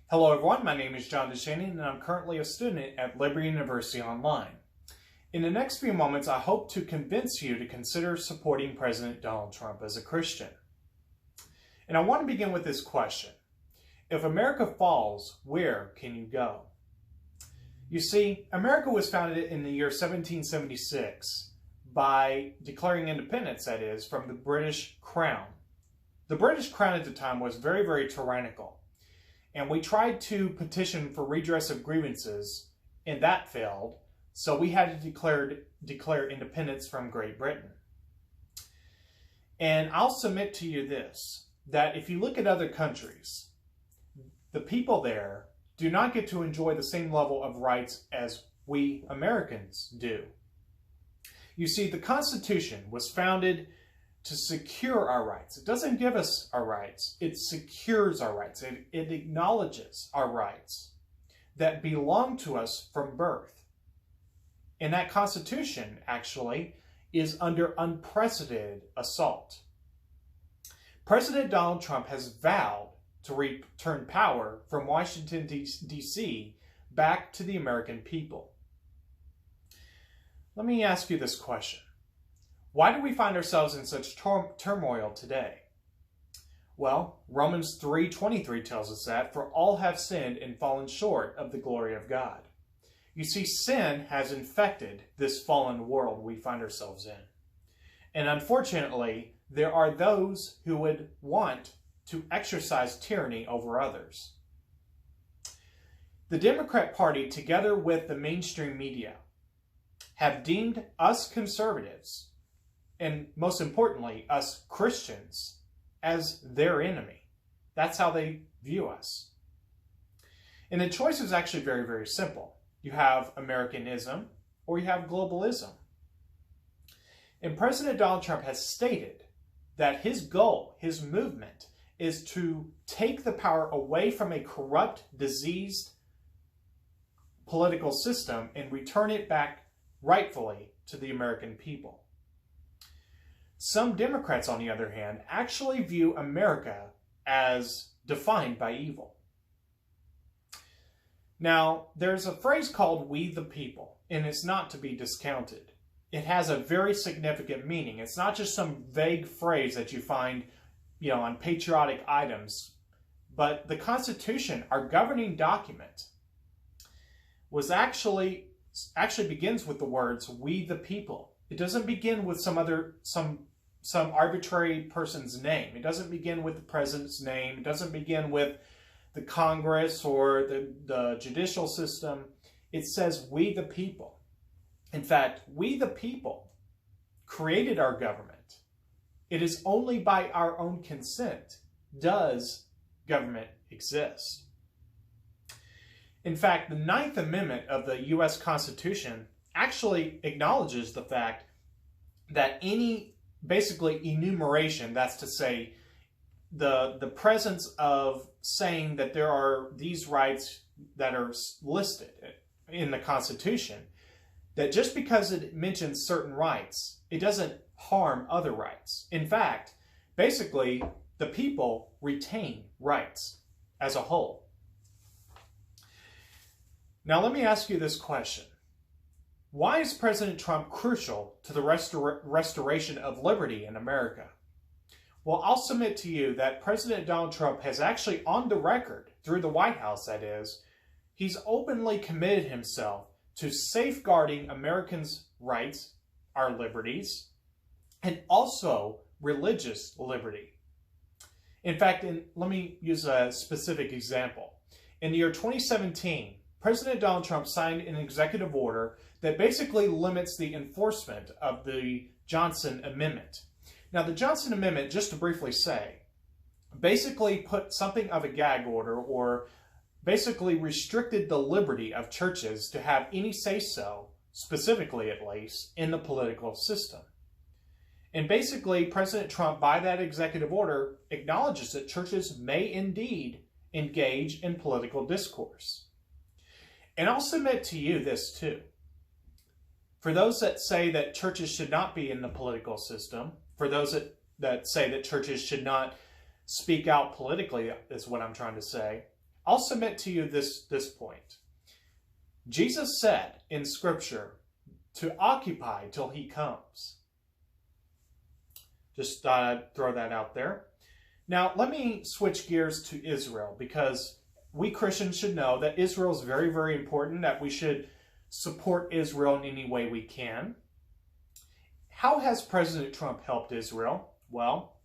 Hello everyone, my name is Shannon and I'm currently a student at Liberty University Online. In the next few moments, I hope to convince you to consider supporting President Donald Trump as a Christian. And I want to begin with this question. If America falls, where can you go? You see, America was founded in the year 1776 by declaring independence, that is, from the British Crown. The British Crown at the time was very, very tyrannical. And we tried to petition for redress of grievances, and that failed. So we had to declare independence from Great Britain. And I'll submit to you this, that if you look at other countries, the people there do not get to enjoy the same level of rights as we Americans do. You see, the Constitution was founded to secure our rights. It doesn't give us our rights. It secures our rights. It acknowledges our rights that belong to us from birth. And that Constitution, actually, is under unprecedented assault. President Donald Trump has vowed to return power from Washington, D.C. back to the American people. Let me ask you this question. Why do we find ourselves in such turmoil today? Well, Romans 3:23 tells us that, for all have sinned and fallen short of the glory of God. You see, sin has infected this fallen world we find ourselves in. And unfortunately, there are those who would want to exercise tyranny over others. The Democrat Party, together with the mainstream media, have deemed us conservatives, and most importantly, us Christians, as their enemy. That's how they view us. And the choice is actually very, very simple. You have Americanism or you have globalism. And President Donald Trump has stated that his goal, his movement, is to take the power away from a corrupt, diseased political system and return it back rightfully to the American people. Some Democrats, on the other hand, actually view America as defined by evil. Now, there's a phrase called "we the people," and it's not to be discounted. It has a very significant meaning. It's not just some vague phrase that you find, on patriotic items, but the Constitution, our governing document, was actually begins with the words "we the people." It doesn't begin with some arbitrary person's name. It doesn't begin with the president's name. It doesn't begin with the Congress or the judicial system. It says "we the people." In fact, we the people created our government. It is only by our own consent does government exist. In fact, the 9th Amendment of the U.S. Constitution actually acknowledges the fact that any basically enumeration, that's to say the presence of saying that there are these rights that are listed in the Constitution, that just because it mentions certain rights, it doesn't harm other rights. In fact, basically, the people retain rights as a whole. Now, let me ask you this question. Why is President Trump crucial to the restoration of liberty in America? Well, I'll submit to you that President Donald Trump has actually, on the record, through the White House that is, he's openly committed himself to safeguarding Americans' rights, our liberties, and also religious liberty. In fact, let me use a specific example. In the year 2017, President Donald Trump signed an executive order that basically limits the enforcement of the Johnson Amendment. Now, the Johnson Amendment, just to briefly say, basically put something of a gag order, or basically restricted the liberty of churches to have any say-so, specifically at least, in the political system. And basically, President Trump, by that executive order, acknowledges that churches may indeed engage in political discourse. And I'll submit to you this too. For those that say that churches should not be in the political system, for those that say that churches should not speak out politically, is what I'm trying to say, I'll submit to you this point. Jesus said in Scripture to occupy till he comes. Just throw that out there. Now, let me switch gears to Israel, because we Christians should know that Israel is very, very important, that we should support Israel in any way we can. How has President Trump helped Israel? Well,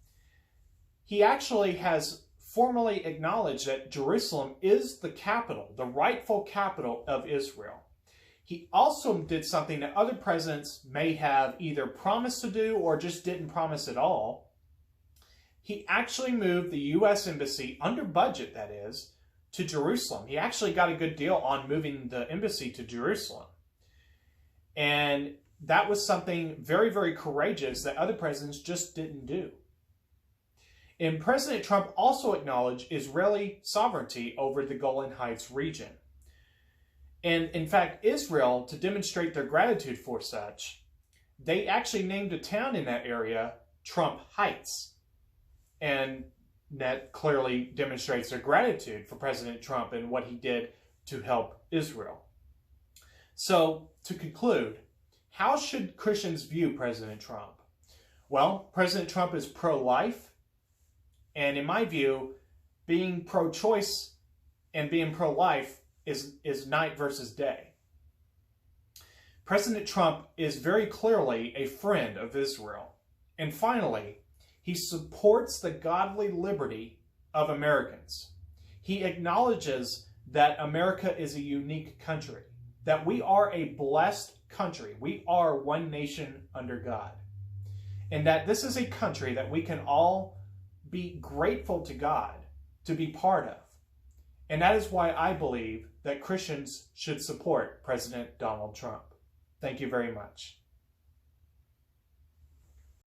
he actually has formally acknowledged that Jerusalem is the capital, the rightful capital of Israel. He also did something that other presidents may have either promised to do or just didn't promise at all. He actually moved the U.S. Embassy, under budget that is, to Jerusalem. He actually got a good deal on moving the embassy to Jerusalem. And that was something very, very courageous that other presidents just didn't do. And President Trump also acknowledged Israeli sovereignty over the Golan Heights region. And in fact, Israel, to demonstrate their gratitude for such, they actually named a town in that area Trump Heights. And that clearly demonstrates their gratitude for President Trump and what he did to help Israel. So, to conclude, how should Christians view President Trump? Well, President Trump is pro-life. And in my view, being pro-choice and being pro-life is night versus day. President Trump is very clearly a friend of Israel. And finally, he supports the godly liberty of Americans. He acknowledges that America is a unique country, that we are a blessed country. We are one nation under God. And that this is a country that we can all be grateful to God to be part of. And that is why I believe that Christians should support President Donald Trump. Thank you very much.